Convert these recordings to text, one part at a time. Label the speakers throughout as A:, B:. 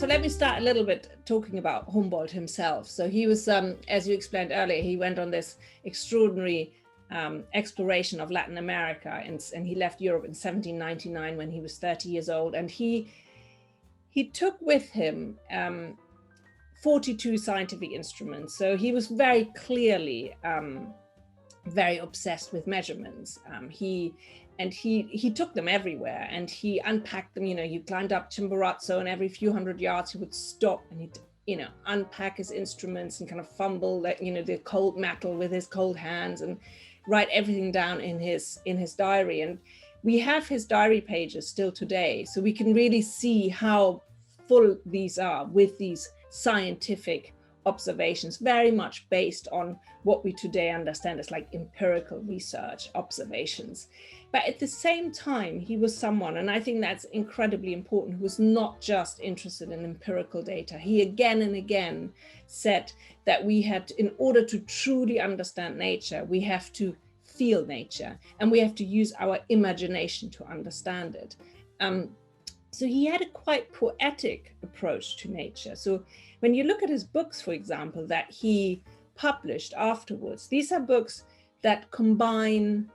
A: So let me start a little bit talking about Humboldt himself. So he was, as you explained earlier, he went on this extraordinary exploration of Latin America, and he left Europe in 1799 when he was 30 years old. And he took with him 42 scientific instruments. So he was very clearly very obsessed with measurements. He took them everywhere, and he unpacked them. You know, he climbed up Chimborazo, and every few hundred yards he would stop and he'd, you know, unpack his instruments and kind of fumble that, you know, the cold metal with his cold hands and write everything down in his diary. And we have his diary pages still today, so we can really see how full these are with these scientific observations, very much based on what we today understand as like empirical research observations. But at the same time, he was someone, and I think that's incredibly important, who was not just interested in empirical data. He again and again said that we had, in order to truly understand nature, we have to feel nature, and we have to use our imagination to understand it. So he had a quite poetic approach to nature. So when you look at his books, for example, that he published afterwards, these are books that combine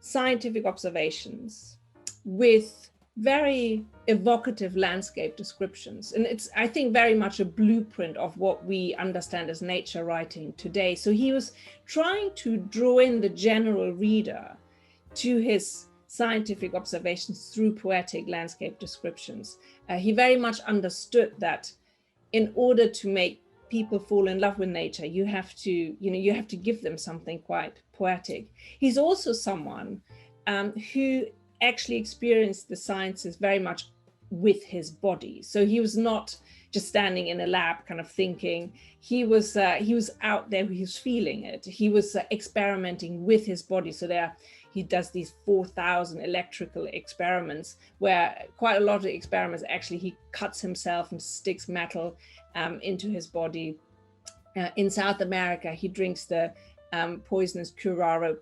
A: scientific observations with very evocative landscape descriptions. And it's, I think, very much a blueprint of what we understand as nature writing today. So he was trying to draw in the general reader to his scientific observations through poetic landscape descriptions. He very much understood that in order to make people fall in love with nature, you have to, you know, you have to give them something quite poetic. He's also someone who actually experienced the sciences very much with his body. So he was not just standing in a lab kind of thinking. He was out there, he was feeling it. He was experimenting with his body. So he does these 4,000 electrical experiments, where quite a lot of the experiments, actually, he cuts himself and sticks metal into his body. In South America, he drinks the poisonous curare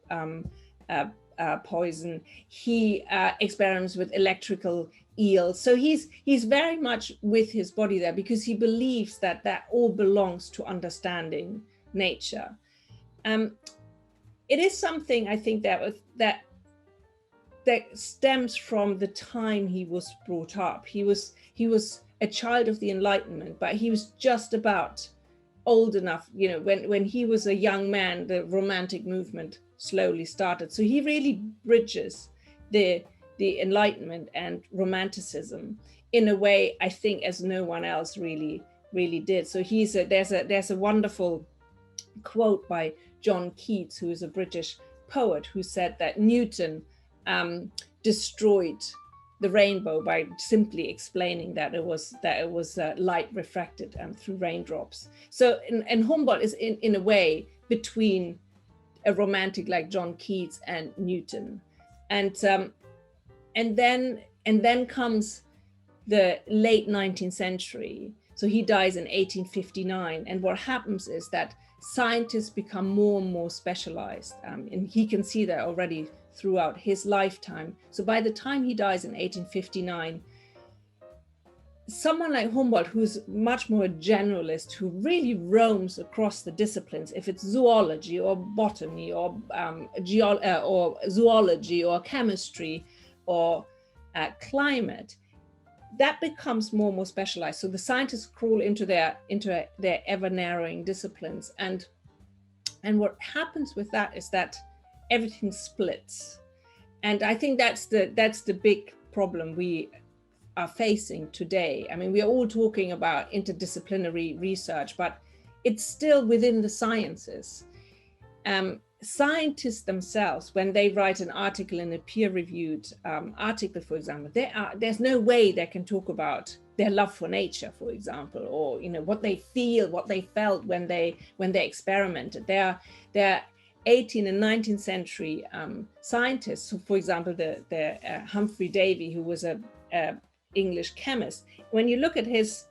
A: poison. He experiments with electrical eels. So he's very much with his body there, because he believes that that all belongs to understanding nature. It is something, I think, that stems from the time he was brought up. He was a child of the Enlightenment, but he was just about old enough, you know, when he was a young man, the Romantic movement slowly started. So he really bridges the Enlightenment and Romanticism in a way, I think, as no one else really did. So there's a wonderful quote by John Keats, who is a British poet, who said that Newton destroyed the rainbow by simply explaining that it was light refracted through raindrops. So and Humboldt is in a way between a romantic like John Keats and Newton, and then comes the late 19th century. So he dies in 1859, and what happens is that scientists become more and more specialized, and he can see that already throughout his lifetime. So by the time he dies in 1859, someone like Humboldt, who's much more a generalist, who really roams across the disciplines, if it's zoology or botany or zoology or chemistry or climate, that becomes more and more specialized. So the scientists crawl into their ever narrowing disciplines, and what happens with that is that everything splits. And I think that's the big problem we are facing today. I mean, we are all talking about interdisciplinary research, but it's still within the sciences. Scientists themselves, when they write an article in a peer-reviewed article, for example, there's no way they can talk about their love for nature, for example, or, you know, what they feel, what they felt when they experimented. They're 18th and 19th century scientists. So, for example, the Humphrey Davy, who was a English chemist. When you look at his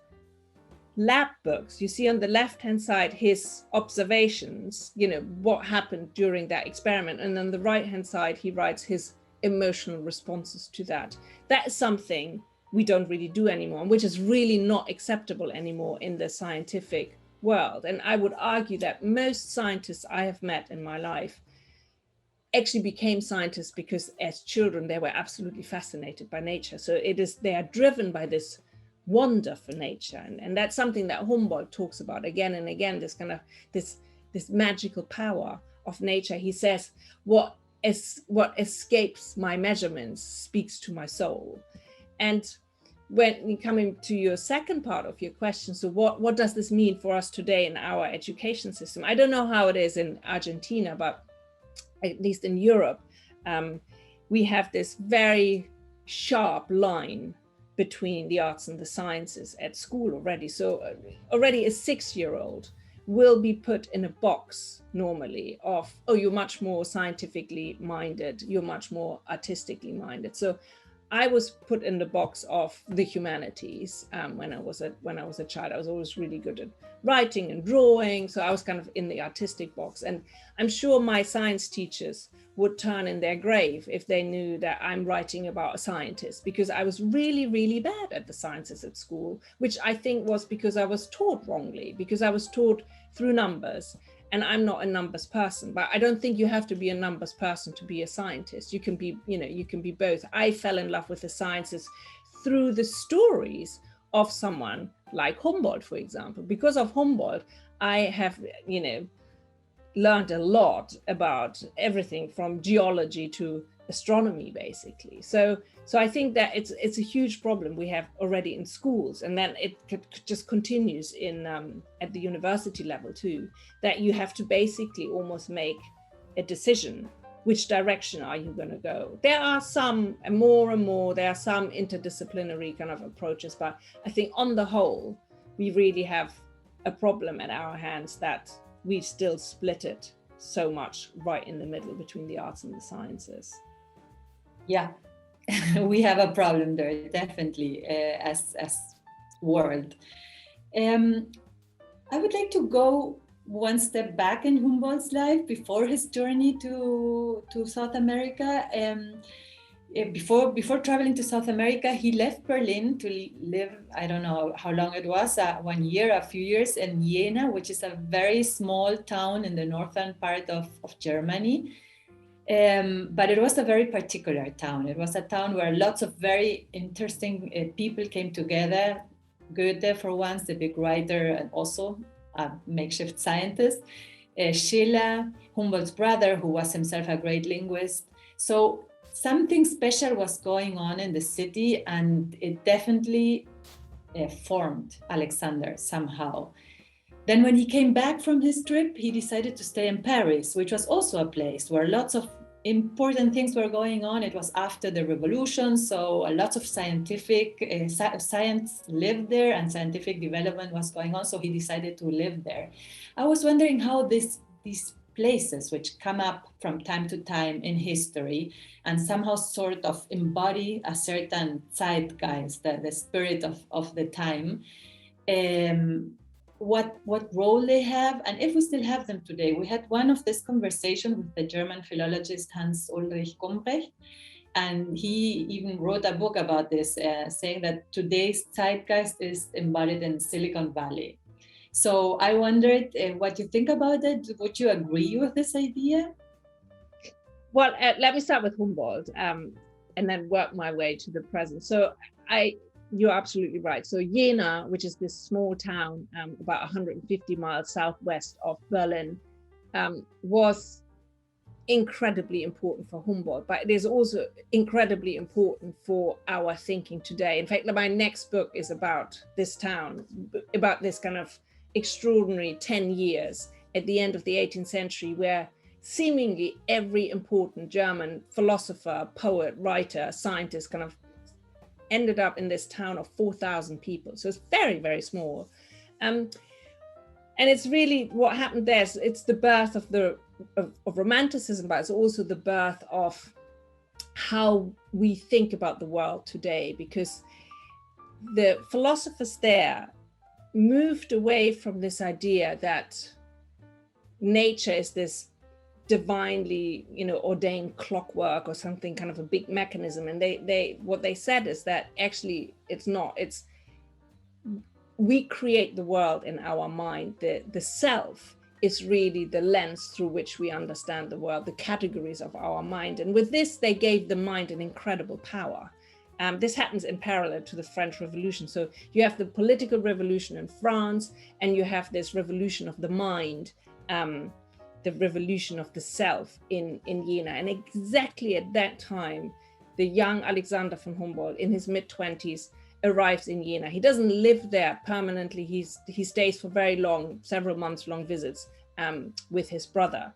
A: lab books, you see on the left-hand side his observations, you know, what happened during that experiment, and on the right-hand side he writes his emotional responses to that. That is something we don't really do anymore, and which is really not acceptable anymore in the scientific world. And I would argue that most scientists I have met in my life actually became scientists because as children they were absolutely fascinated by nature. So they are driven by this wonder for nature, and that's something that Humboldt talks about again and again, this kind of this magical power of nature. He says, what escapes my measurements speaks to my soul. And when you come into your second part of your question, so what does this mean for us today in our education system? I don't know how it is in Argentina, but at least in Europe, we have this very sharp line between the arts and the sciences at school already. So already a 6-year-old will be put in a box normally of, oh, you're much more scientifically minded, you're much more artistically minded. So I was put in the box of the humanities when I was a child. I was always really good at writing and drawing, so I was kind of in the artistic box. And I'm sure my science teachers would turn in their grave if they knew that I'm writing about a scientist, because I was really, really bad at the sciences at school, which I think was because I was taught wrongly, because I was taught through numbers. And I'm not a numbers person, but I don't think you have to be a numbers person to be a scientist. You can be, you can be both. I fell in love with the sciences through the stories of someone like Humboldt, for example. Because of Humboldt, I have, learned a lot about everything from geology to astronomy, basically. So I think that it's a huge problem we have already in schools, and then it just continues in at the university level too, that you have to basically almost make a decision, which direction are you going to go? There are some, and more, there are some interdisciplinary kind of approaches, but I think on the whole, we really have a problem at our hands that we still split it so much right in the middle between the arts and the sciences.
B: Yeah, we have a problem there, definitely, as world. I would like to go one step back in Humboldt's life before his journey to South America. Before traveling to South America, he left Berlin to live, I don't know how long it was, 1 year, a few years, in Jena, which is a very small town in the northern part of Germany. But it was a very particular town. It was a town where lots of very interesting people came together. Goethe, for once, the big writer and also a makeshift scientist. Schiller, Humboldt's brother, who was himself a great linguist. So something special was going on in the city, and it definitely formed Alexander somehow. Then when he came back from his trip, he decided to stay in Paris, which was also a place where lots of important things were going on. It was after the revolution, so lots of scientific science lived there and scientific development was going on, so he decided to live there. I was wondering how these places, which come up from time to time in history and somehow sort of embody a certain zeitgeist, the spirit of the time, what role they have, and if we still have them today. We had one of this conversation with the German philologist Hans Ulrich Gumprecht, and he even wrote a book about this, saying that today's zeitgeist is embodied in Silicon Valley. So I wondered what you think about it. Would you agree with this idea?
A: Well, let me start with Humboldt and then work my way to the present. So you're absolutely right. So Jena, which is this small town about 150 miles southwest of Berlin, was incredibly important for Humboldt, but it is also incredibly important for our thinking today. In fact, my next book is about this town, about this kind of extraordinary 10 years at the end of the 18th century, where seemingly every important German philosopher, poet, writer, scientist kind of ended up in this town of 4,000 people. So it's very, very small. And it's really what happened there. It's the birth of Romanticism, but it's also the birth of how we think about the world today, because the philosophers there moved away from this idea that nature is this divinely, ordained clockwork or something, kind of a big mechanism. And what they said is that actually it's not. It's we create the world in our mind. The self is really the lens through which we understand the world, the categories of our mind. And with this, they gave the mind an incredible power. This happens in parallel to the French Revolution. So you have the political revolution in France, and you have this revolution of the mind, the revolution of the self in Jena. And exactly at that time, the young Alexander von Humboldt, in his mid-20s, arrives in Jena. He doesn't live there permanently. He stays for very long, several months long visits with his brother.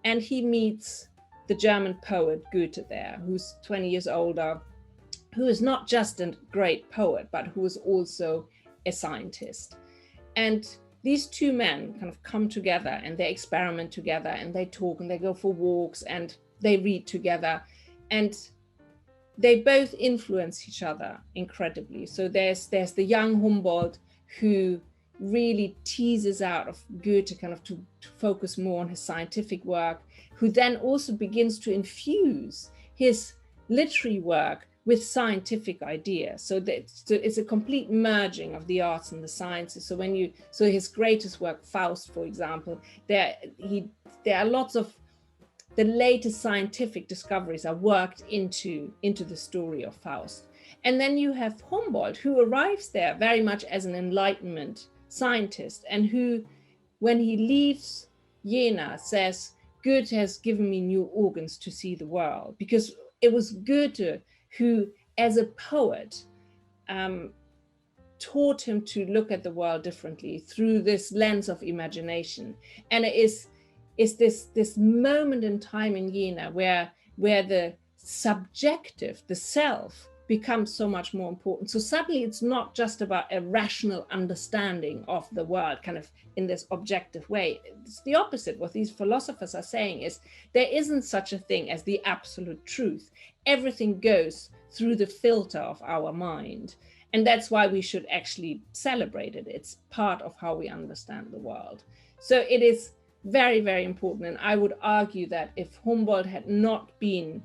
A: And he meets the German poet Goethe there, who's 20 years older, who is not just a great poet, but who is also a scientist. And these two men kind of come together and they experiment together and they talk and they go for walks and they read together. And they both influence each other incredibly. So there's the young Humboldt who really teases out of Goethe kind of to focus more on his scientific work, who then also begins to infuse his literary work with scientific ideas. So it's a complete merging of the arts and the sciences. So his greatest work, Faust, for example, there are lots of the latest scientific discoveries are worked into the story of Faust. And then you have Humboldt, who arrives there very much as an Enlightenment scientist, and who, when he leaves Jena, says, Goethe has given me new organs to see the world, because it was Goethe who, as a poet, taught him to look at the world differently through this lens of imagination. And it is this moment in time in Jena where the subjective, the self, becomes so much more important. So suddenly it's not just about a rational understanding of the world, kind of in this objective way. It's the opposite. What these philosophers are saying is there isn't such a thing as the absolute truth. Everything goes through the filter of our mind. And that's why we should actually celebrate it. It's part of how we understand the world. So it is very, very important. And I would argue that if Humboldt had not been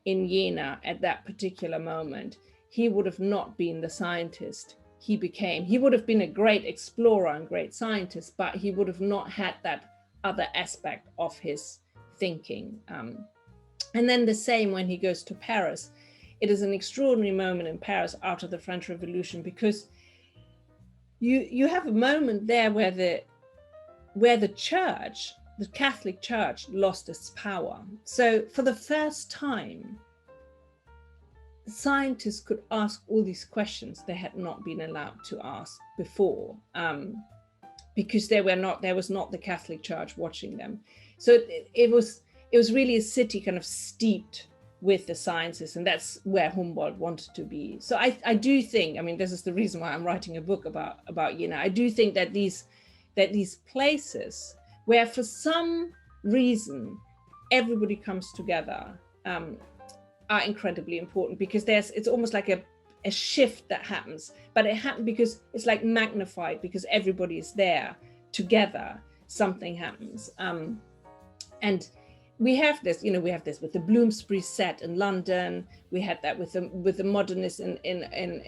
A: in Jena at that particular moment, he would have not been the scientist he became. He would have been a great explorer and great scientist, but he would have not had that other aspect of his thinking. And then the same when he goes to Paris. It is an extraordinary moment in Paris after the French Revolution, because you have a moment there where the church, the Catholic Church, lost its power. So for the first time, scientists could ask all these questions they had not been allowed to ask before, because there was not the Catholic Church watching them. So it was really a city kind of steeped with the sciences, and that's where Humboldt wanted to be. So I do think, I mean, this is the reason why I'm writing a book about Jena. I do think that these places where for some reason everybody comes together are incredibly important, because it's almost like a shift that happens, but it happens because it's like magnified, because everybody is there together, something happens. And we have this with the Bloomsbury set in London. We had that with the modernists in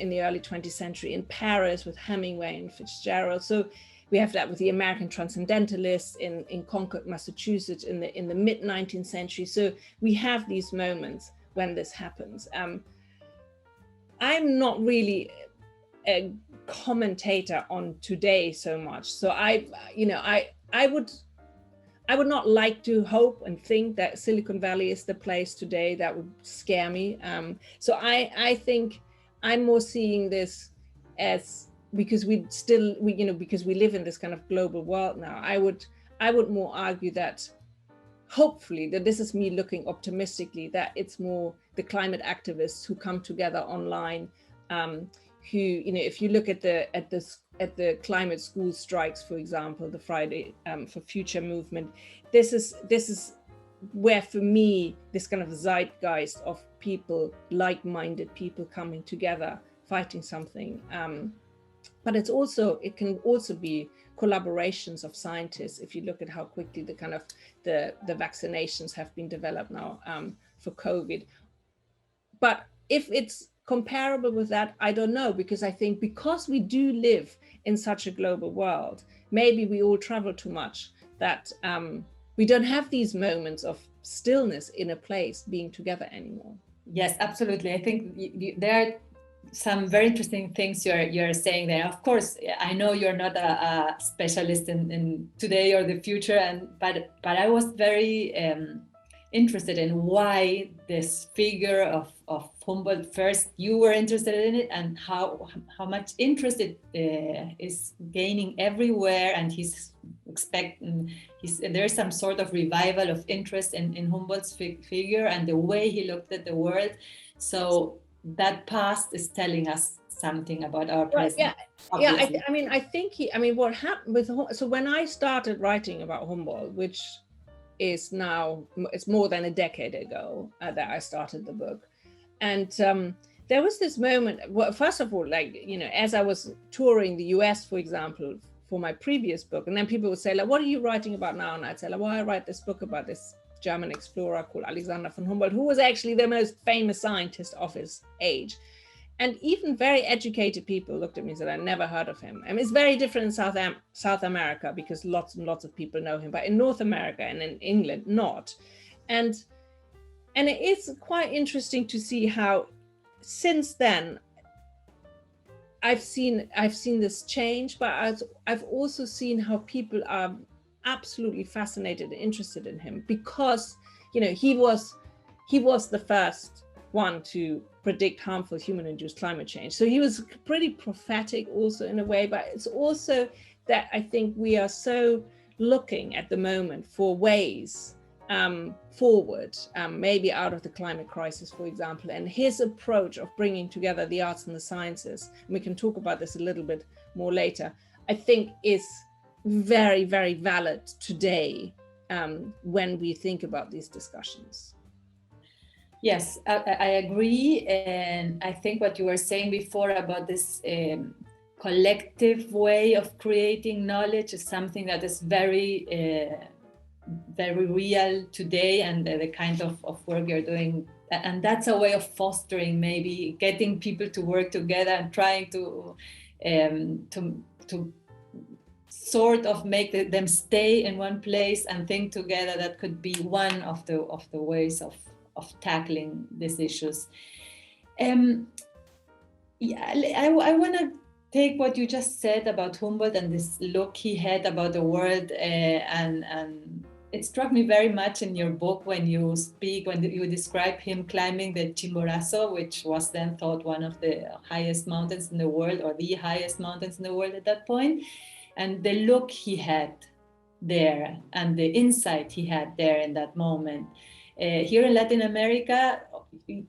A: the early 20th century in Paris with Hemingway and Fitzgerald. So we have that with the American transcendentalists in Concord, Massachusetts in the mid 19th century. So we have these moments when this happens. I'm not really a commentator on today so much. So I would not like to hope and think that Silicon Valley is the place today. That would scare me. So I think I'm more seeing this as, because we live in this kind of global world now. I would more argue that hopefully, that this is me looking optimistically, that it's more the climate activists who come together online, who, if you look at the climate school strikes, for example, the Friday for Future movement, this is where, for me, this kind of zeitgeist of people, like-minded people coming together, fighting something. But it can also be collaborations of scientists. If you look at how quickly the kind of the vaccinations have been developed now for COVID. But if it's comparable with that, I don't know, because I think because we do live in such a global world, maybe we all travel too much, that we don't have these moments of stillness in a place being together anymore.
B: Yes, absolutely. I think there are some very interesting things you're saying there. Of course, I know you're not a specialist in today or the future, but I was very interested in why this figure of Humboldt, first you were interested in it, and how much interest it is gaining everywhere, and there's some sort of revival of interest in Humboldt's figure and the way he looked at the world. So that past is telling us something about our present.
A: I think what happened with, so when I started writing about Humboldt, which is now, it's more than a decade ago that I started the book. And there was this moment, well, first of all, as I was touring the US, for example, for my previous book, and then people would say, like, what are you writing about now? And I'd say, like, well, I write this book about this German explorer called Alexander von Humboldt, who was actually the most famous scientist of his age. And even very educated people looked at me and said, I never heard of him. It's very different in South America, because lots and lots of people know him, but in North America and in England, not. And it is quite interesting to see how since then I've seen this change, but I've also seen how people are absolutely fascinated and interested in him, because he was the first one to predict harmful human-induced climate change. So he was pretty prophetic also in a way, but it's also that I think we are so looking at the moment for ways forward, maybe out of the climate crisis, for example, and his approach of bringing together the arts and the sciences, and we can talk about this a little bit more later, I think is very, very valid today when we think about these discussions.
B: Yes, I agree. And I think what you were saying before about this collective way of creating knowledge is something that is very, very real today, and the kind of work you're doing. And that's a way of fostering, maybe getting people to work together and trying to sort of make them stay in one place and think together. That could be one of the ways of tackling these issues. I want to take what you just said about Humboldt and this look he had about the world, and it struck me very much in your book when you describe him climbing the Chimborazo, which was then thought one of the highest mountains in the world, or the highest mountains in the world at that point, and the look he had there and the insight he had there in that moment. Here in Latin America,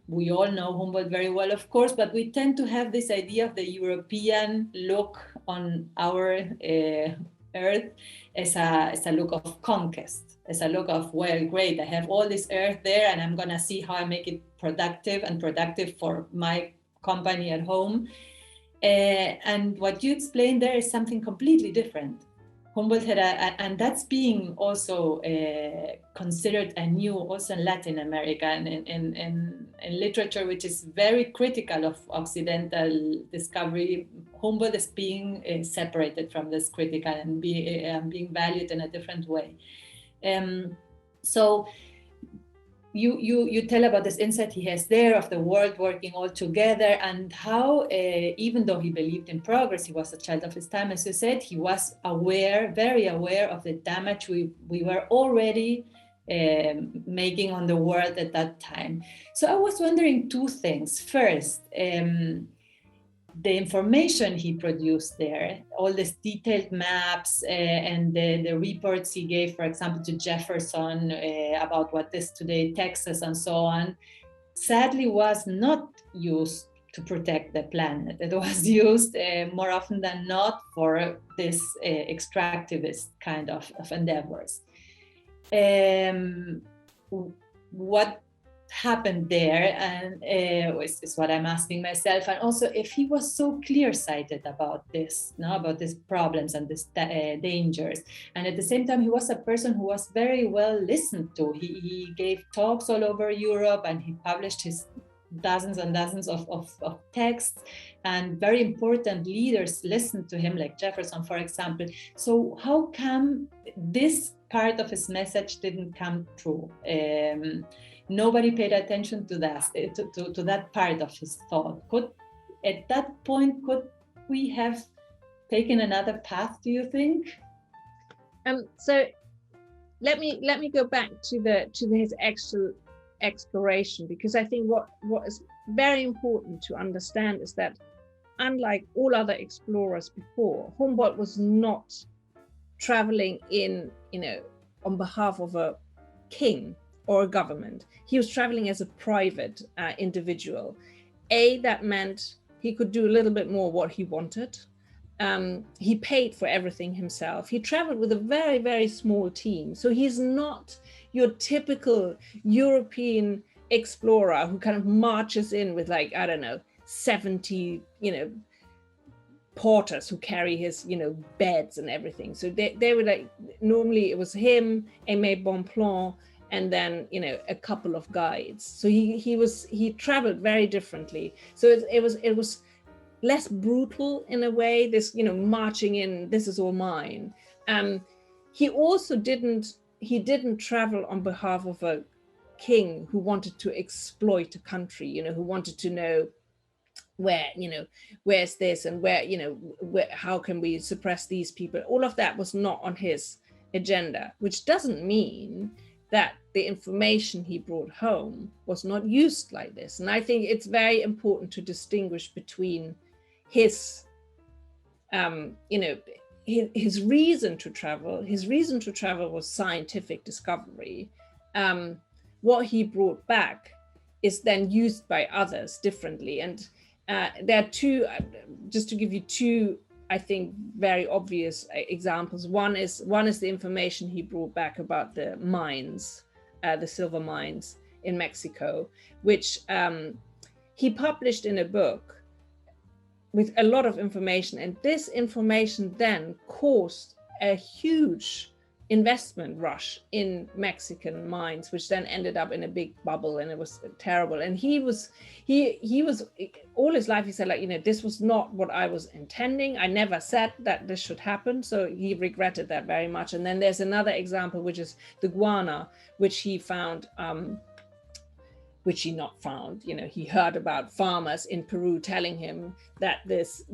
B: we all know Humboldt very well, of course, but we tend to have this idea of the European look on our earth as a look of conquest, as a look of, well, great, I have all this earth there and I'm going to see how I make it productive for my company at home. And what you explained there is something completely different. Humboldt had and that's being also considered anew also in Latin America and in literature, which is very critical of Occidental discovery. Humboldt is being separated from this critical and being valued in a different way. So you tell about this insight he has there of the world working all together, and how even though he believed in progress, he was a child of his time, as you said, he was very aware of the damage we were already making on the world at that time. So I was wondering two things. First, the information he produced there, all these detailed maps and the reports he gave, for example, to Jefferson about what is today Texas and so on, sadly was not used to protect the planet. It was used more often than not for this extractivist kind of endeavors. What happened there, and is what I'm asking myself. And also, if he was so clear-sighted about this, about these problems and these dangers, and at the same time, he was a person who was very well listened to. He gave talks all over Europe, and he published his dozens and dozens of texts, and very important leaders listened to him, like Jefferson, for example. So how come this part of his message didn't come true? Nobody paid attention to that, to that part of his thought. At that point, could we have taken another path, do you think?
A: So let me go back to his actual exploration, because I think what is very important to understand is that, unlike all other explorers before, Humboldt was not traveling on behalf of a king or a government. He was traveling as a private individual. That meant he could do a little bit more what he wanted. He paid for everything himself. He traveled with a very, very small team. So he's not your typical European explorer who kind of marches in with 70, porters who carry his, beds and everything. So they were normally it was him, Aimé Bonpland, and then, a couple of guides. So he traveled very differently. So it was less brutal in a way, this, marching in, this is all mine. He also didn't travel on behalf of a king who wanted to exploit a country, who wanted to know where's this and how can we suppress these people. All of that was not on his agenda, which doesn't mean that the information he brought home was not used like this. And I think it's very important to distinguish between his reason to travel. His reason to travel was scientific discovery. What he brought back is then used by others differently. And there are two, just to give you two, I think, very obvious examples. One is the information he brought back about the mines, the silver mines in Mexico, which he published in a book with a lot of information. And this information then caused a huge investment rush in Mexican mines, which then ended up in a big bubble, and it was terrible. And he was all his life, he said, this was not what I was intending. I never said that this should happen. So he regretted that very much. And then there's another example, which is the guana, which he found, which he not found, he heard about farmers in Peru telling him that this,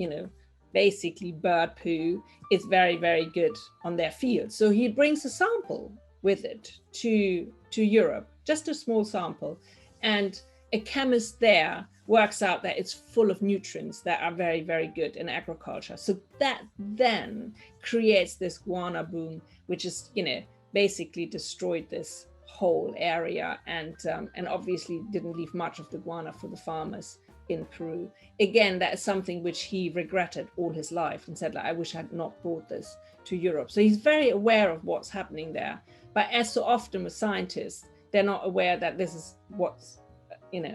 A: basically bird poo is very, very good on their fields. So he brings a sample with it to Europe, just a small sample. And a chemist there works out that it's full of nutrients that are very, very good in agriculture. So that then creates this guana boom, which is, basically destroyed this whole area, and obviously didn't leave much of the guana for the farmers in Peru. Again, that is something which he regretted all his life and said, I wish I had not brought this to Europe. So he's very aware of what's happening there. But as so often with scientists, they're not aware that this is what's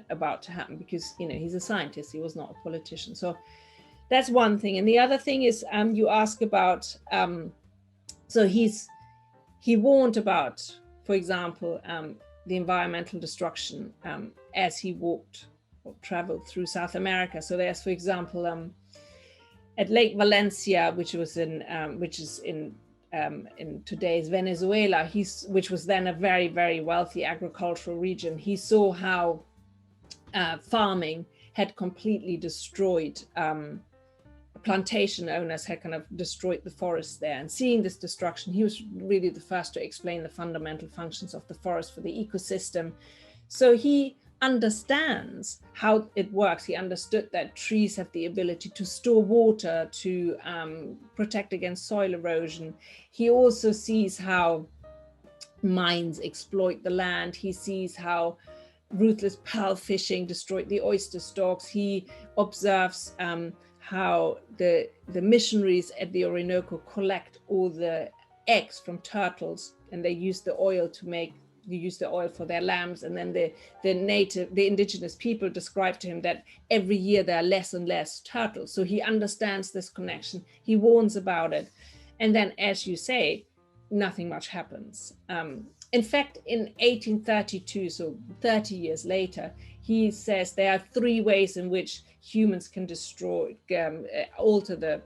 A: about to happen, because he's a scientist, he was not a politician. So that's one thing. And the other thing is, you ask about, so he warned about, for example, the environmental destruction as he traveled through South America. So there's, for example, at Lake Valencia, which is in today's Venezuela, which was then a very, very wealthy agricultural region. He saw how farming had completely destroyed, plantation owners had kind of destroyed the forests there. And seeing this destruction, he was really the first to explain the fundamental functions of the forest for the ecosystem. So he understands how it works. He understood that trees have the ability to store water, to protect against soil erosion. He also sees how mines exploit the land. He sees how ruthless pearl fishing destroyed the oyster stocks. He observes how the missionaries at the Orinoco collect all the eggs from turtles, and they use the oil to make use the oil for their lamps. And then the indigenous people describe to him that every year there are less and less turtles. So he understands this connection. He warns about it. And then, as you say, nothing much happens. In fact, in 1832, so 30 years later, he says there are 3 ways in which humans can alter the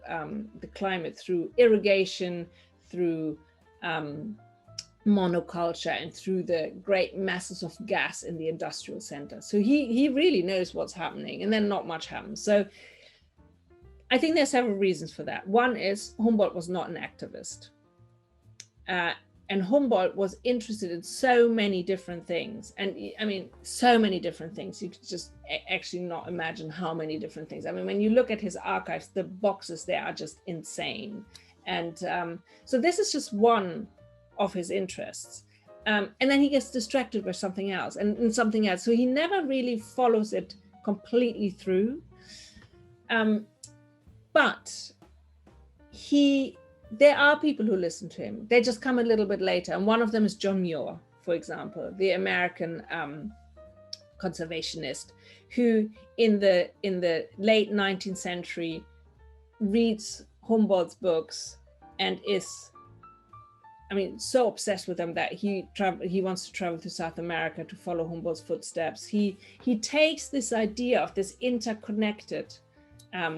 A: climate: through irrigation, through monoculture, and through the great masses of gas in the industrial center. So he really knows what's happening, and then not much happens. So I think there's several reasons for that. One is Humboldt was not an activist. And Humboldt was interested in so many different things. And I mean, so many different things. You could just actually not imagine how many different things. I mean, when you look at his archives, the boxes there are just insane. And so this is just one of his interests. And then he gets distracted by something else and something else. So he never really follows it completely through. But there are people who listen to him. They just come a little bit later. And one of them is John Muir, for example, the American conservationist, who in the late 19th century reads Humboldt's books and is, I mean, so obsessed with them that he wants to travel to South America to follow Humboldt's footsteps. He takes this idea of this interconnected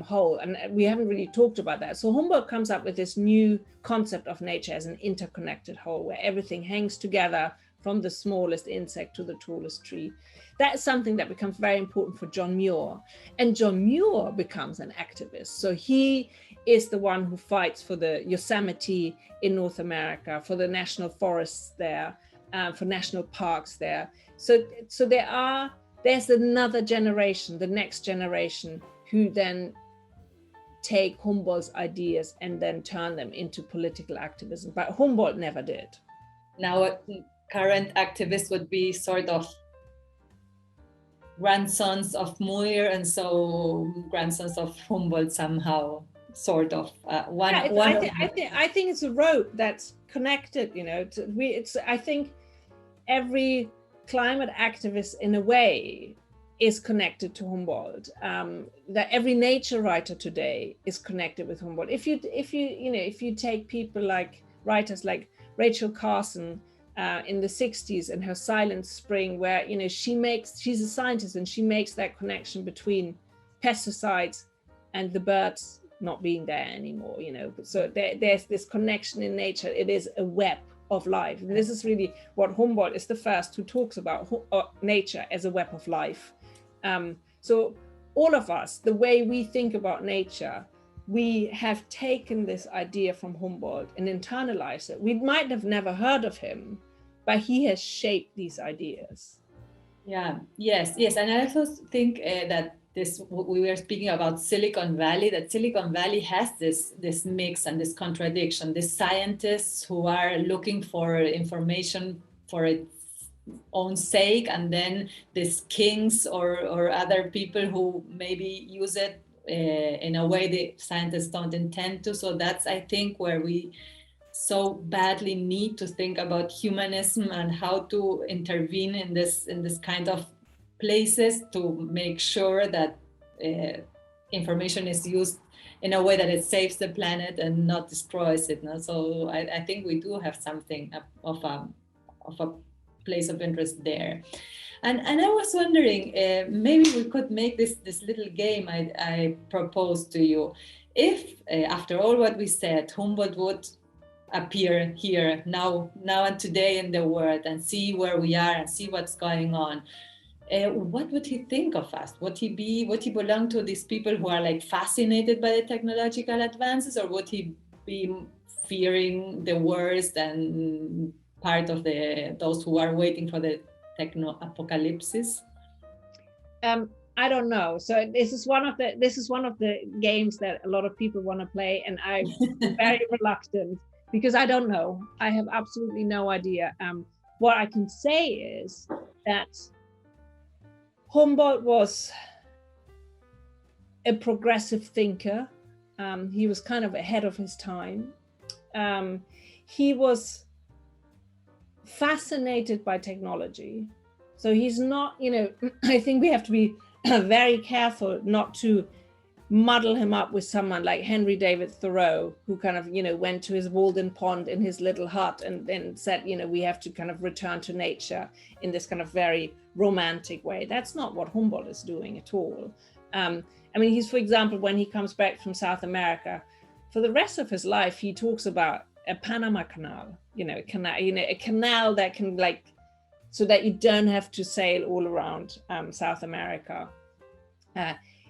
A: whole, and we haven't really talked about that. So Humboldt comes up with this new concept of nature as an interconnected whole, where everything hangs together from the smallest insect to the tallest tree. That's something that becomes very important for John Muir. And John Muir becomes an activist. So he is the one who fights for the Yosemite in North America, for the national forests there, for national parks there. So there's another generation, the next generation, who then take Humboldt's ideas and then turn them into political activism. But Humboldt never did.
B: Now, current activists would be sort of grandsons of Muir, and so grandsons of Humboldt somehow, sort of.
A: I think it's a road that's connected. You know, I think every climate activist, in a way, is connected to Humboldt. That every nature writer today is connected with Humboldt. If you take people like writers like Rachel Carson in the 60s and her Silent Spring, where she's a scientist and she makes that connection between pesticides and the birds not being there anymore. So there's this connection in nature. It is a web of life. And this is really what Humboldt is the first who talks about nature as a web of life. So all of us, the way we think about nature, we have taken this idea from Humboldt and internalized it. We might have never heard of him, but he has shaped these ideas.
B: Yeah, yes. And I also think that we were speaking about Silicon Valley, that Silicon Valley has this mix and this contradiction, these scientists who are looking for information for its own sake, and then these kings or other people who maybe use it in a way the scientists don't intend to. So that's, I think, where we so badly need to think about humanism and how to intervene in this kind of places to make sure that information is used in a way that it saves the planet and not destroys it. No? So I think we do have something of a place of interest there. And I was wondering, maybe we could make this little game I proposed to you. If, after all what we said, Humboldt would appear here now and today in the world and see where we are and see what's going on, what would he think of us? Would he belong to these people who are like fascinated by the technological advances, or would he be fearing the worst and part of those who are waiting for the techno apocalypse?
A: I don't know. So this is one of the games that a lot of people want to play, and I'm very reluctant because I don't know. I have absolutely no idea. What I can say is that Humboldt was a progressive thinker. He was kind of ahead of his time. He was fascinated by technology. So he's not, I think we have to be very careful not to muddle him up with someone like Henry David Thoreau, who kind of, went to his Walden Pond in his little hut and then said, we have to kind of return to nature in this kind of very romantic way. That's not what Humboldt is doing at all. He's, for example, when he comes back from South America, for the rest of his life, he talks about a Panama Canal, a canal that can so that you don't have to sail all around South America.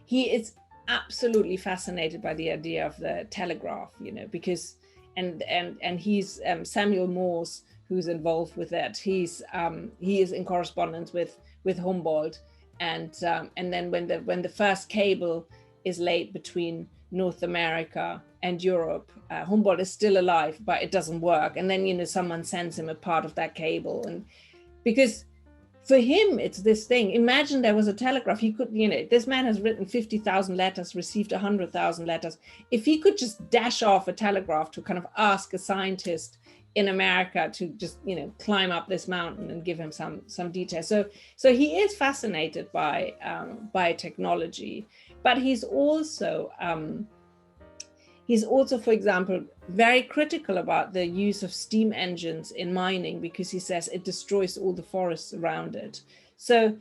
A: He is absolutely fascinated by the idea of the telegraph, because, and he's Samuel Morse, who's involved with that. He is in correspondence with Humboldt, and then when the first cable is laid between North America and Europe, Humboldt is still alive, but it doesn't work. And then someone sends him a part of that cable, and because for him, it's this thing. Imagine there was a telegraph. He could, this man has written 50,000 letters, received 100,000 letters. If he could just dash off a telegraph to kind of ask a scientist in America to just, climb up this mountain and give him some details. So he is fascinated by technology, but he's also, for example, very critical about the use of steam engines in mining, because he says it destroys all the forests around it. So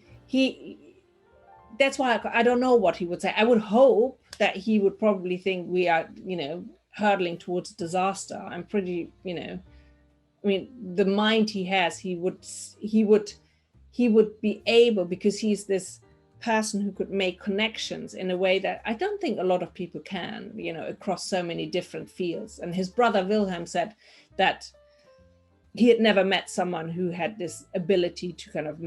A: that's why I don't know what he would say. I would hope that he would probably think we are, hurtling towards disaster. I'm pretty, the mind he has, he would be able, because he's this person who could make connections in a way that I don't think a lot of people can, across so many different fields. And his brother Wilhelm said that he had never met someone who had this ability to kind of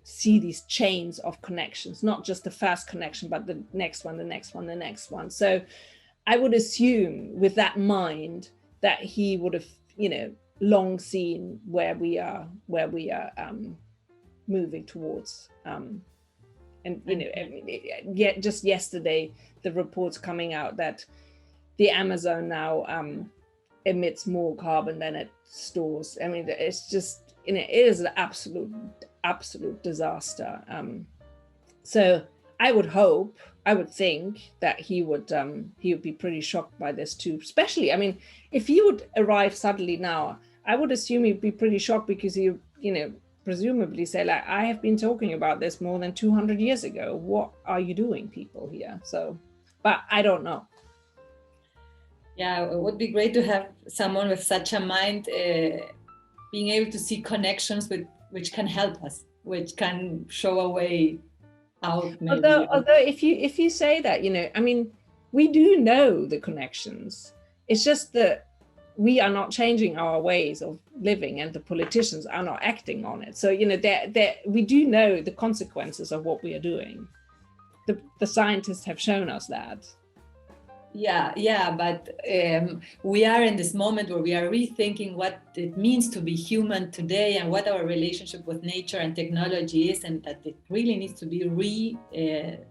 A: see these chains of connections, not just the first connection, but the next one, the next one, the next one. So I would assume with that mind that he would have, long seen where we are moving towards. And just yesterday, the reports coming out that the Amazon now emits more carbon than it stores. It's just, it is an absolute disaster. So I would think that he would be pretty shocked by this too. Especially, if he would arrive suddenly now, I would assume he'd be pretty shocked, because he, presumably say, I have been talking about this more than 200 years ago. What are you doing, people here? So, but I don't know.
B: Yeah, it would be great to have someone with such a mind, being able to see connections which can help us, which can show a way out. Maybe.
A: Although if you say that, we do know the connections. It's just that we are not changing our ways of living, and the politicians are not acting on it. So, we do know the consequences of what we are doing. The scientists have shown us that.
B: Yeah, but we are in this moment where we are rethinking what it means to be human today, and what our relationship with nature and technology is, and that it really needs to be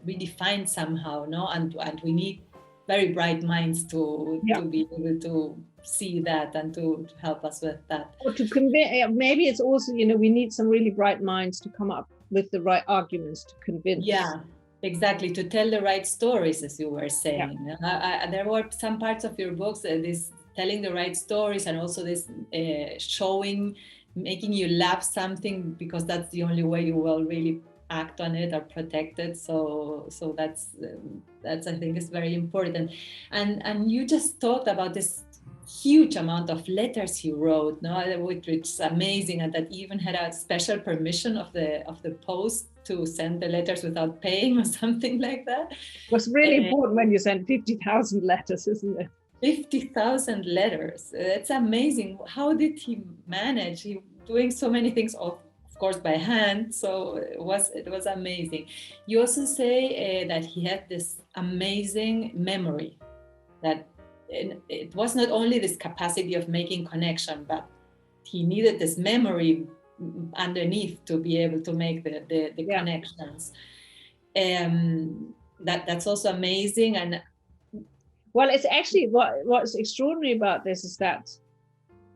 B: redefined somehow, no? And we need very bright minds to be able to see that and to help us with that.
A: Or to convince, maybe it's also, we need some really bright minds to come up with the right arguments to convince.
B: Yeah, exactly, to tell the right stories, as you were saying. Yeah. There were some parts of your books, this telling the right stories, and also this making you love something, because that's the only way you will really act on it or protect it. So that's I think is very important. And you just talked about this huge amount of letters he wrote, no, which is amazing, and that even had a special permission of the post to send the letters without paying or something like that.
A: It was really important when you send 50,000 letters, isn't it?
B: 50,000 letters. It's amazing. How did he manage? He doing so many things, of course, by hand. So it was amazing. You also say that he had this amazing memory, that it was not only this capacity of making connection, but he needed this memory underneath to be able to make the connections. That's also amazing. And
A: well, it's actually what's extraordinary about this is that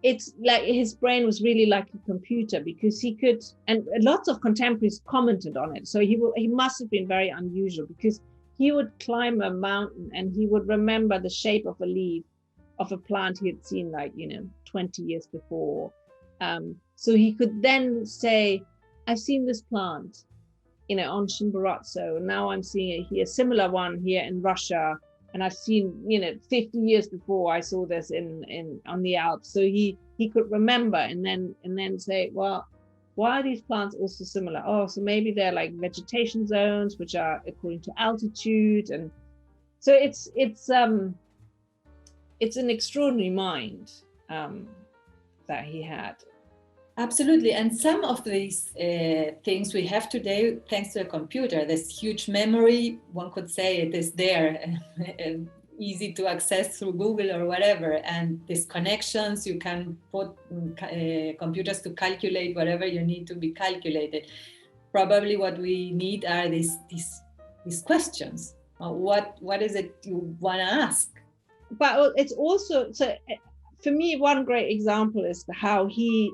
A: it's like his brain was really like a computer, because he could, and lots of contemporaries commented on it. So he must have been very unusual, because he would climb a mountain and he would remember the shape of a leaf of a plant he had seen 20 years before. So he could then say, I've seen this plant, on Chimborazo. Now I'm seeing it here, similar one here in Russia. And I've seen, 50 years before I saw this on the Alps. So he could remember and then say, well, why are these plants also similar? Oh, so maybe they're like vegetation zones, which are according to altitude. And so it's an extraordinary mind that he had.
B: Absolutely. And some of these things we have today, thanks to a computer, this huge memory, one could say it is there, easy to access through Google or whatever. And these connections, you can put computers to calculate whatever you need to be calculated. Probably what we need are these questions. What is it you want to ask?
A: But it's also, so for me, one great example is how he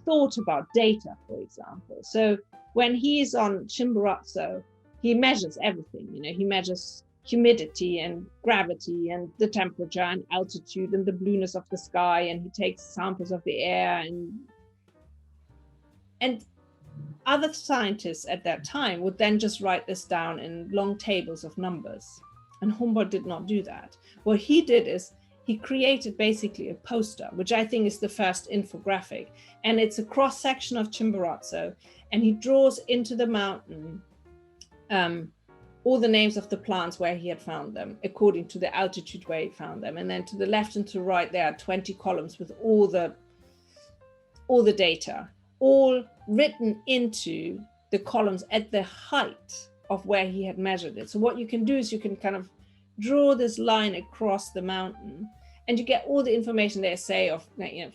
A: thought about data, for example. So when he's on Chimborazo, he measures everything. He measures humidity and gravity and the temperature and altitude and the blueness of the sky, and he takes samples of the air. And other scientists at that time would then just write this down in long tables of numbers. And Humboldt did not do that. What he did is he created basically a poster, which I think is the first infographic. And it's a cross section of Chimborazo. And he draws into the mountain all the names of the plants where he had found them, according to the altitude where he found them. And then to the left and to the right, there are 20 columns with all the data, all written into the columns at the height of where he had measured it. So what you can do is you can kind of draw this line across the mountain, and you get all the information there, say of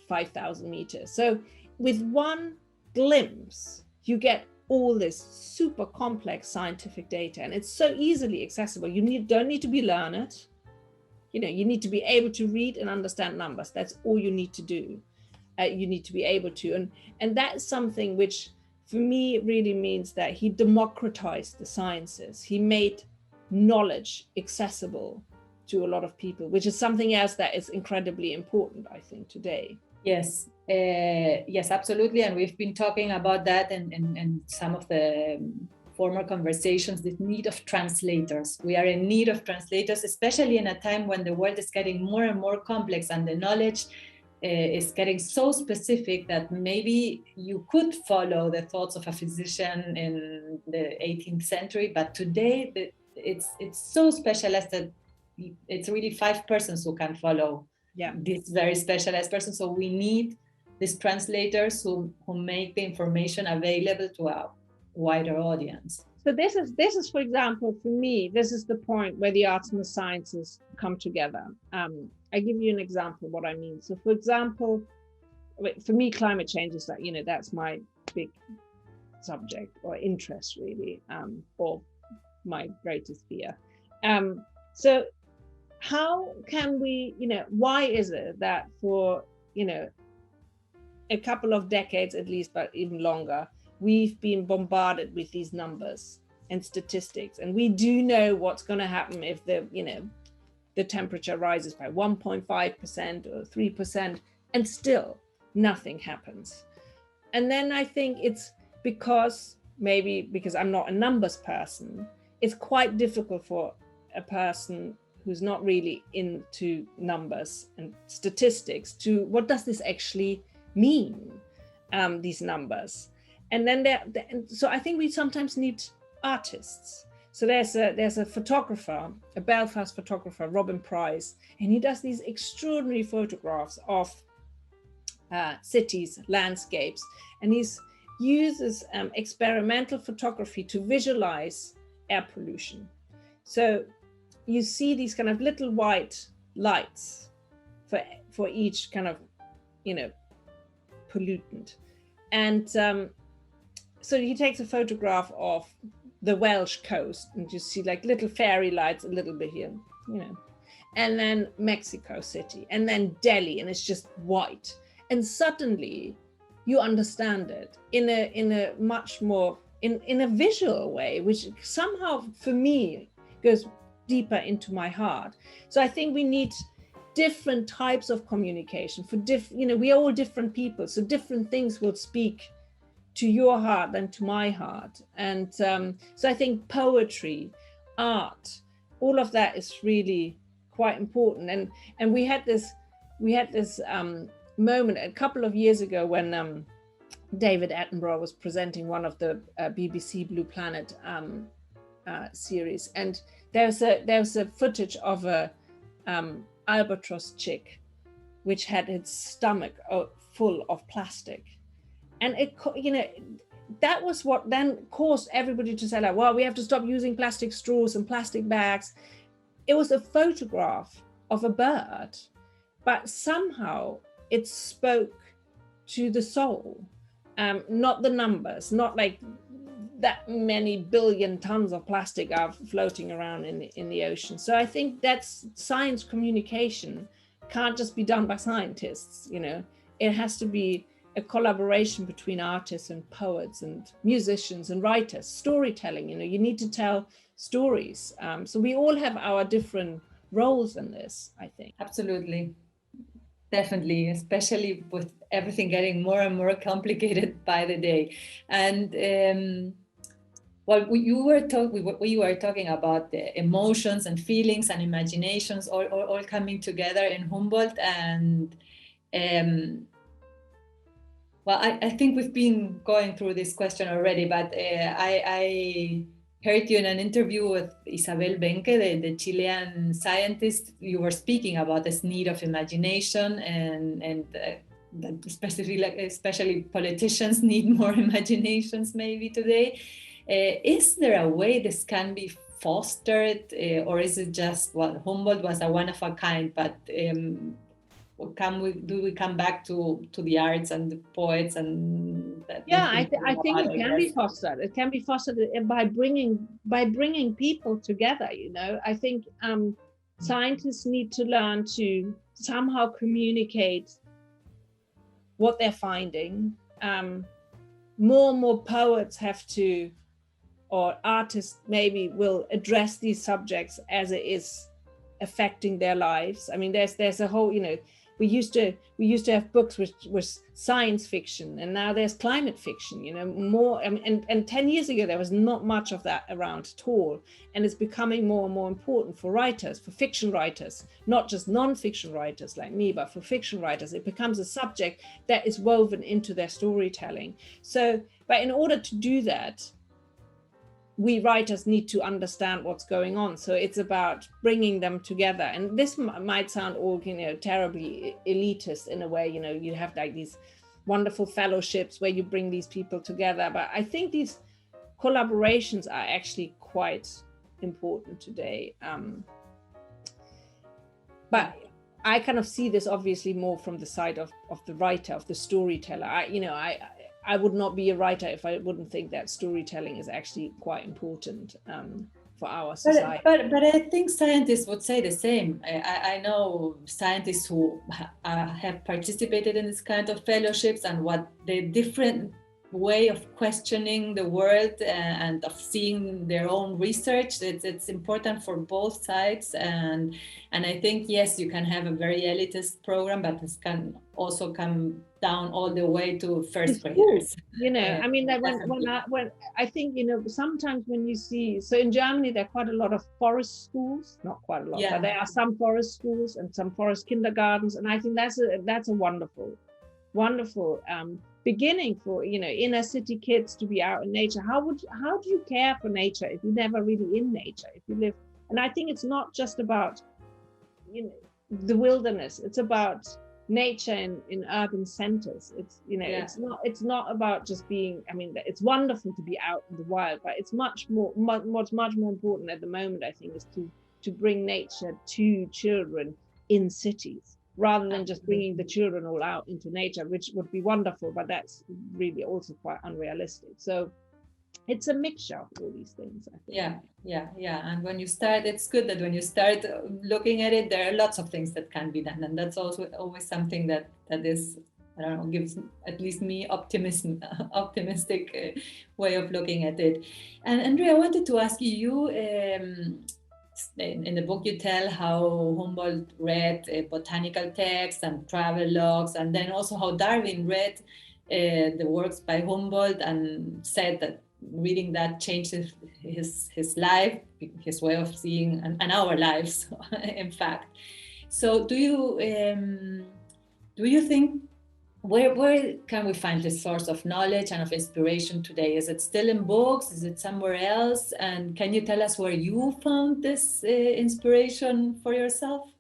A: 5,000 meters. So with one glimpse, you get all this super complex scientific data, and it's so easily accessible. You don't need to be learned. You need to be able to read and understand numbers. That's all you need to do. You need to be able to, and that's something which for me really means that he democratized the sciences. He made knowledge accessible to a lot of people, which is something else that is incredibly important, I think, today.
B: Yes, yes, absolutely. And we've been talking about that in some of the former conversations, the need of translators. We are in need of translators, especially in a time when the world is getting more and more complex and the knowledge is getting so specific that maybe you could follow the thoughts of a physician in the 18th century, but today it's so specialized that it's really 5 persons who can follow this very specialized person. So we need these translators who make the information available to a wider audience.
A: So this is, for example, for me, this is the point where the arts and the sciences come together. I give you an example of what I mean. So for example, for me, climate change is that's my big subject or interest really, or my greatest fear. So how can we, why is it that for, a couple of decades at least, but even longer, we've been bombarded with these numbers and statistics, and we do know what's going to happen if the temperature rises by 1.5% or 3%, and still nothing happens. And then I think it's because I'm not a numbers person, it's quite difficult for a person who's not really into numbers and statistics to, what does this actually mean, these numbers? And then so I think we sometimes need artists. So there's a photographer, a Belfast photographer, Robin Price, and he does these extraordinary photographs of cities, landscapes, and he uses experimental photography to visualize air pollution. So you see these kind of little white lights for each kind of pollutant, and so he takes a photograph of the Welsh coast, and you see like little fairy lights a little bit here, and then Mexico City, and then Delhi, and it's just white. and suddenly you understand it in a much more in a visual way, which somehow for me goes deeper into my heart. So I think we need different types of communication for we are all different people, so different things will speak to your heart than to my heart. And so I think poetry, art, all of that is really quite important. And we had this moment a couple of years ago when David Attenborough was presenting one of the BBC Blue Planet series, and there's a footage of a albatross chick which had its stomach full of plastic, and it that was what then caused everybody to say, like, well, we have to stop using plastic straws and plastic bags. It was a photograph of a bird, but somehow it spoke to the soul. Not the numbers, not like that many billion tons of plastic are floating around in the ocean. So I think that's science communication can't just be done by scientists, it has to be a collaboration between artists and poets and musicians and writers, storytelling, you need to tell stories. So we all have our different roles in this, I think.
B: Absolutely. Definitely, especially with everything getting more and more complicated by the day. And we were talking about the emotions and feelings and imaginations all coming together in Humboldt. And I think we've been going through this question already, but I heard you in an interview with Isabel Benke, the Chilean scientist. You were speaking about this need of imagination and that especially politicians need more imaginations maybe today. Is there a way this can be fostered, or is it just, Humboldt was a one of a kind, but do we come back to the arts and the poets and that?
A: I think it can be fostered. It can be fostered by bringing people together. I think scientists need to learn to somehow communicate what they're finding. More and more poets have to, or artists maybe will address these subjects as it is affecting their lives. I mean, there's a whole, we used to have books which was science fiction, and now there's climate fiction, more. And 10 years ago, there was not much of that around at all. And it's becoming more and more important for writers, for fiction writers, not just non-fiction writers like me, but for fiction writers. It becomes a subject that is woven into their storytelling. So, but in order to do that, we writers need to understand what's going on. So it's about bringing them together. And this might sound all, terribly elitist in a way, you have like these wonderful fellowships where you bring these people together. But I think these collaborations are actually quite important today. But I kind of see this obviously more from the side of the writer, of the storyteller. I would not be a writer if I wouldn't think that storytelling is actually quite important for our society.
B: But I think scientists would say the same. I know scientists who have participated in this kind of fellowships, and what the different way of questioning the world and of seeing their own research. It's important for both sides, and I think, yes, you can have a very elitist program, but this can also come down all the way to first graders.
A: I mean, when I think, sometimes when you see, so in Germany there are quite a lot of forest schools, not quite a lot, but there are some forest schools and some forest kindergartens, and I think that's a wonderful beginning for inner city kids to be out in nature. How do you care for nature if you're never really in nature, if you live? And I think it's not just about the wilderness, it's about nature in urban centers. It's it's not about just being, I mean, it's wonderful to be out in the wild, but it's much more important at the moment, I think, is to bring nature to children in cities, rather than just bringing the children all out into nature, which would be wonderful, but that's really also quite unrealistic. So it's a mixture of all these things, I think.
B: Yeah. And when you start, it's good that when you start looking at it, there are lots of things that can be done. And that's also always something that is I don't know, gives at least me optimistic way of looking at it. And Andrea, I wanted to ask you, in the book you tell how Humboldt read botanical texts and travel logs, and then also how Darwin read the works by Humboldt and said that reading that changed his life, his way of seeing, and our lives, in fact. So do you think, where can we find this source of knowledge and of inspiration today? Is it still in books? Is it somewhere else? And can you tell us where you found this inspiration for yourself?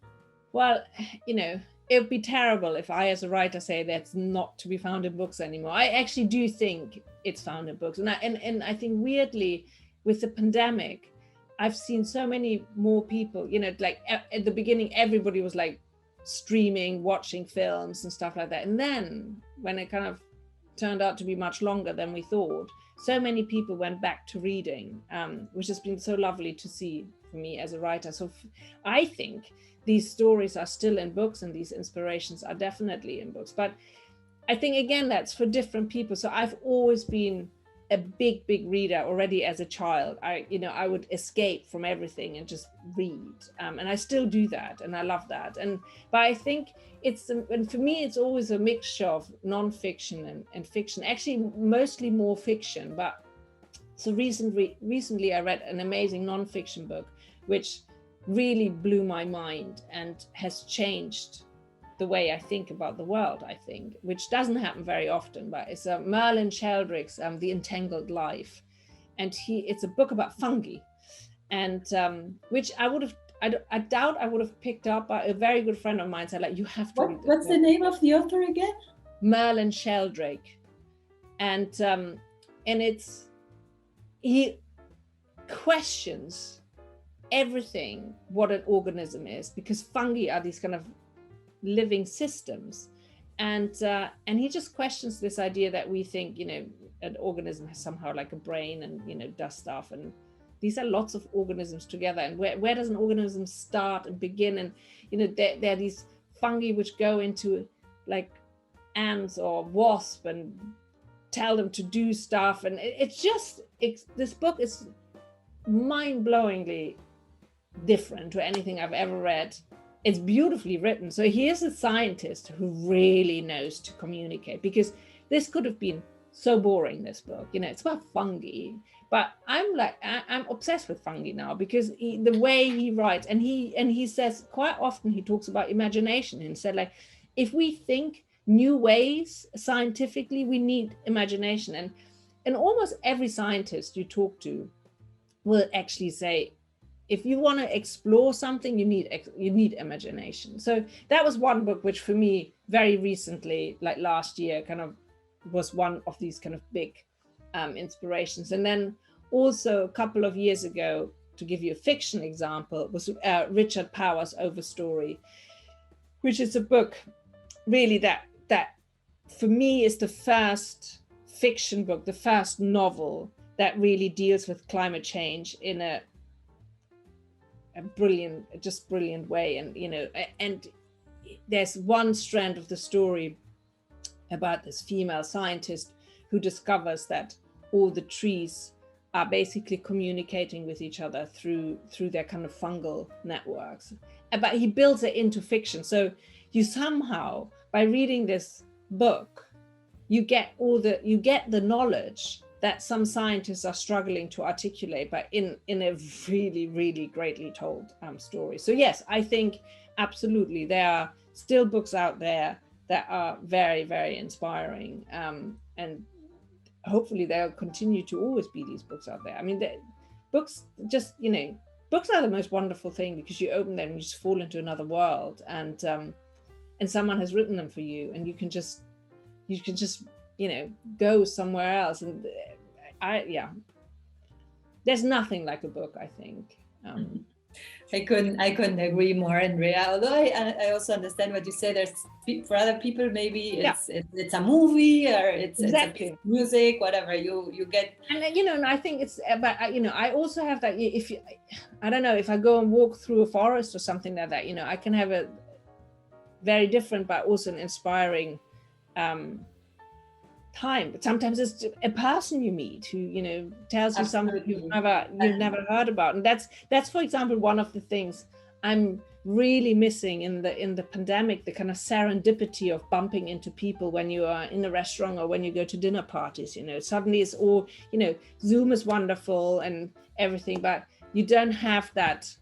A: Well, it would be terrible if I, as a writer, say that's not to be found in books anymore. I actually do think it's found in books. And I think weirdly, with the pandemic, I've seen so many more people, like at the beginning, everybody was like streaming, watching films and stuff like that. And then when it kind of turned out to be much longer than we thought, so many people went back to reading, which has been so lovely to see for me as a writer. So I think these stories are still in books and these inspirations are definitely in books. But I think, again, that's for different people. So I've always been a big reader already as a child. I would escape from everything and just read. And I still do that. And I love that. But I think and for me, it's always a mixture of nonfiction and fiction, actually mostly more fiction. But so recently I read an amazing nonfiction book, which really blew my mind and has changed the way I think about the world, I think, which doesn't happen very often, but it's Merlin Sheldrake's The Entangled Life. And it's a book about fungi, and which I doubt I would have picked up, but a very good friend of mine said, like, you have to read this
B: What's
A: book.
B: the name of the author again?
A: Merlin Sheldrake. And he questions everything what an organism is, because fungi are these kind of living systems, and he just questions this idea that we think an organism has somehow like a brain and does stuff, and these are lots of organisms together, and where does an organism start and begin? And there are these fungi which go into like ants or wasp and tell them to do stuff, and this book is mind-blowingly different to anything I've ever read. It's beautifully written. So here's a scientist who really knows to communicate, because this could have been so boring, this book. It's about fungi, but I'm obsessed with fungi now, because the way he writes, and he says quite often, he talks about imagination and said, like, if we think new ways scientifically, we need imagination. And almost every scientist you talk to will actually say, if you want to explore something, you need imagination. So that was one book which for me very recently, like last year, kind of was one of these kind of big inspirations. And then also a couple of years ago, to give you a fiction example, was Richard Powers' Overstory, which is a book really that for me is the first fiction book, the first novel that really deals with climate change in a brilliant way. And there's one strand of the story about this female scientist who discovers that all the trees are basically communicating with each other through their kind of fungal networks. But he builds it into fiction. So you somehow, by reading this book, you get the knowledge that some scientists are struggling to articulate, but in a really, really greatly told story. So yes, I think absolutely there are still books out there that are very, very inspiring, and hopefully there'll continue to always be these books out there. I mean, books are the most wonderful thing, because you open them and you just fall into another world, and someone has written them for you, and you can just go somewhere else. And there's nothing like a book, I think.
B: I couldn't agree more, Andrea. Although I also understand what you say. There's, for other people, maybe it's a movie, or it's a piece of music, whatever you get. And
A: and I think it's about I also have that. If I don't know, if I go and walk through a forest or something like that, I can have a very different but also an inspiring time, but sometimes it's a person you meet who, you know, tells you something you've never heard about. And that's, for example, one of the things I'm really missing in the pandemic, the kind of serendipity of bumping into people when you are in a restaurant or when you go to dinner parties. You know, suddenly it's all, you know, Zoom is wonderful and everything, but you don't have that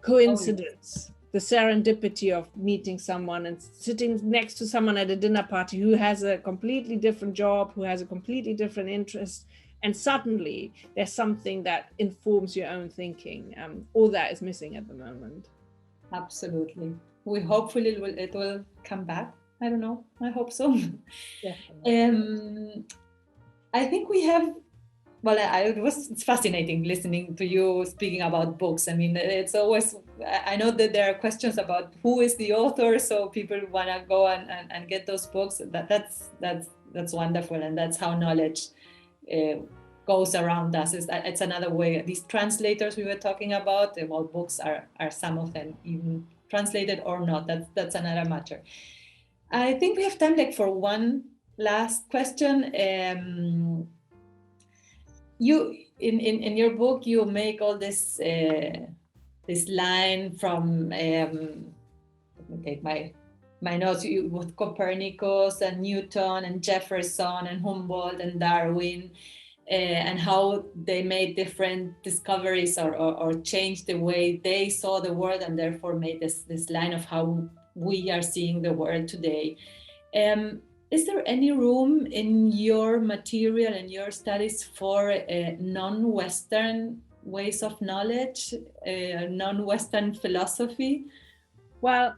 A: coincidence, the serendipity of meeting someone and sitting next to someone at a dinner party who has a completely different job, who has a completely different interest, and suddenly there's something that informs your own thinking. All that is missing at the moment.
B: Absolutely. We hopefully it will come back. I don't know. I hope so. I think we have. Well, it's fascinating listening to you speaking about books. I mean, it's always, I know that there are questions about who is the author, so people want to go and get those books. That's wonderful, and that's how knowledge goes around us. It's another way. These translators we were talking about, well, books are some of them even translated or not. That's another matter. I think we have time like for one last question. You in your book you make all this line from let me take my notes, with Copernicus and Newton and Jefferson and Humboldt and Darwin, and how they made different discoveries or changed the way they saw the world, and therefore made this line of how we are seeing the world today. Is there any room in your material and your studies for non-Western ways of knowledge, non-Western philosophy?
A: Well,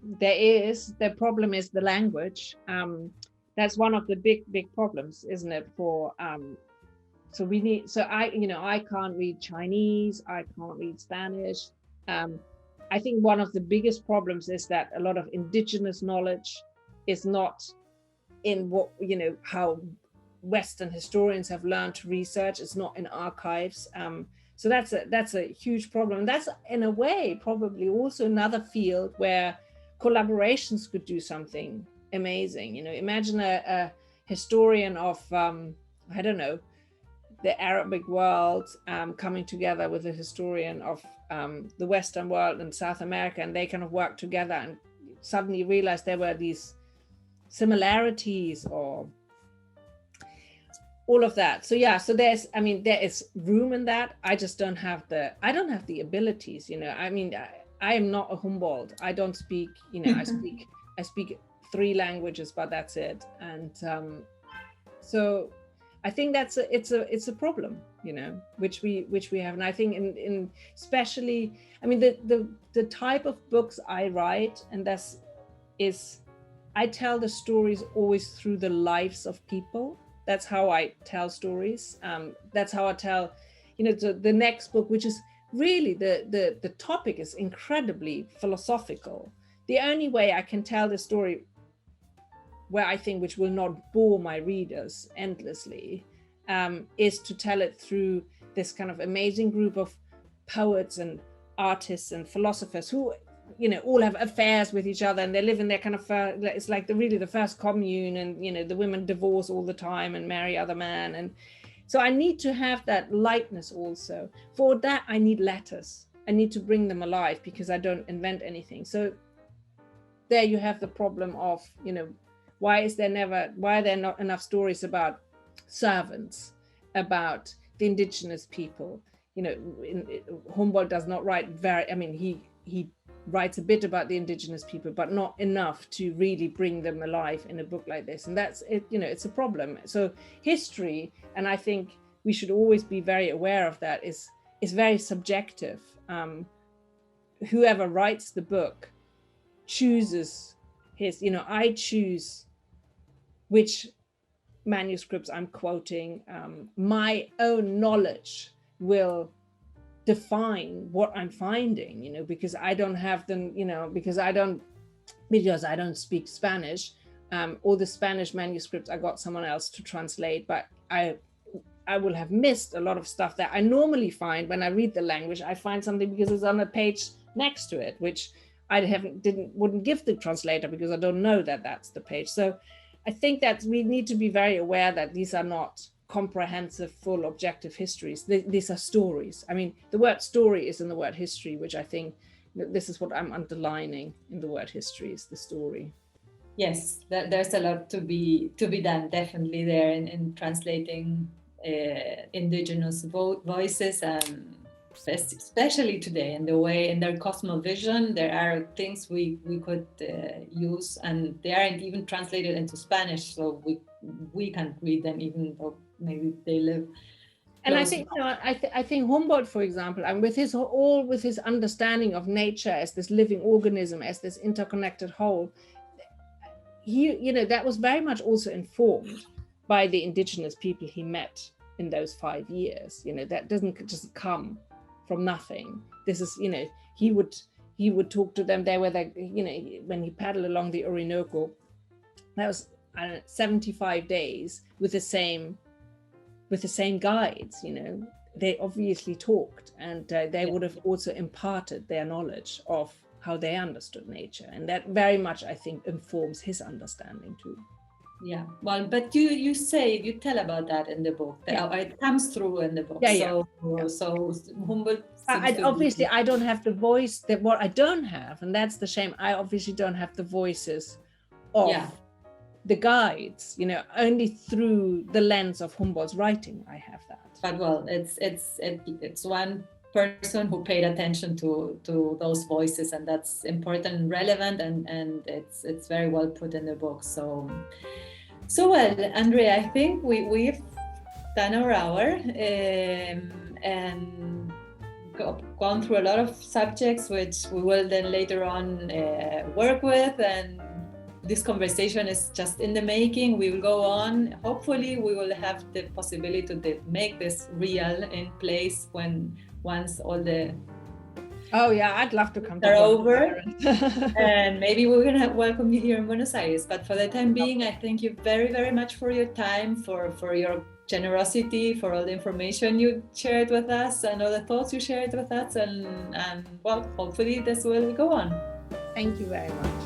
A: there is. The problem is the language. That's one of the big problems, isn't it? I can't read Chinese, I can't read Spanish. I think one of the biggest problems is that a lot of indigenous knowledge is not in what, you know, how Western historians have learned to research. It's not in archives. So that's a huge problem. That's in a way probably also another field where collaborations could do something amazing. You know, imagine a historian of I don't know, the Arabic world coming together with a historian of the Western world and South America, and they kind of work together and suddenly realize there were these similarities or all of that. So yeah, so there is room in that. I just don't have the abilities, you know. I mean, I am not a Humboldt. I don't speak, you know, I speak 3 languages, but that's it. And so I think it's a problem, you know, which we have. And I think in especially, I mean, the type of books I write, and I tell the stories always through the lives of people. That's how I tell stories. That's how I tell, you know, the next book, which is really the topic is incredibly philosophical. The only way I can tell the story where I think which will not bore my readers endlessly is to tell it through this kind of amazing group of poets and artists and philosophers who, you know, all have affairs with each other, and they live in their kind of it's like the first commune, and you know, the women divorce all the time and marry other men. And so I need to have that lightness also. For that I need letters. I need to bring them alive because I don't invent anything. So there you have the problem of, you know, why are there not enough stories about servants, about the indigenous people? You know, Humboldt does not write he writes a bit about the indigenous people, but not enough to really bring them alive in a book like this. And that's it, you know, it's a problem. So history, and I think we should always be very aware of that, is very subjective. Whoever writes the book chooses I choose which manuscripts I'm quoting. My own knowledge will define what I'm finding, you know, because I don't have them, you know, because I don't speak Spanish. All the Spanish manuscripts I got someone else to translate, but I will have missed a lot of stuff that I normally find when I read the language. I find something because it's on a page next to it, which I wouldn't give the translator because I don't know that that's the page. So I think that we need to be very aware that these are not comprehensive, full, objective histories. These are stories. I mean, the word story is in the word history, which I think this is what I'm underlining in the word history, is the story.
B: Yes, there's a lot to be done, definitely there in translating indigenous voices, and especially today, in the way, in their cosmovision, there are things we could use, and they aren't even translated into Spanish, so we can't read them, even though maybe they live.
A: And I think, I think Humboldt, for example, and with his understanding of nature as this living organism, as this interconnected whole, that was very much also informed by the indigenous people he met in those 5 years. That doesn't just come from nothing. This is, he would talk to them. They were there, when he paddled along the Orinoco, that was 75 days with the same guides. They obviously talked, and they would have also imparted their knowledge of how they understood nature, and that very much, I think, informs his understanding too.
B: Yeah, well, but you tell about that in the book. It comes through in the book. So Humboldt.
A: Obviously, I don't have the voice. That what I don't have, and that's the shame. I obviously don't have the voices of the guides. Only through the lens of Humboldt's writing, I have that.
B: But well, it's one person who paid attention to those voices, and that's important and relevant, and it's very well put in the book. So well, Andrea, I think we've done our hour, and gone through a lot of subjects which we will then later on work with, and this conversation is just in the making. We will go on. Hopefully we will have the possibility to make this real in place once all the
A: I'd love to come.
B: They're over, and maybe we're gonna welcome you here in Buenos Aires. But for the time being, I thank you very, very much for your time, for your generosity, for all the information you shared with us, and all the thoughts you shared with us, and well, hopefully this will go on.
A: Thank you very much.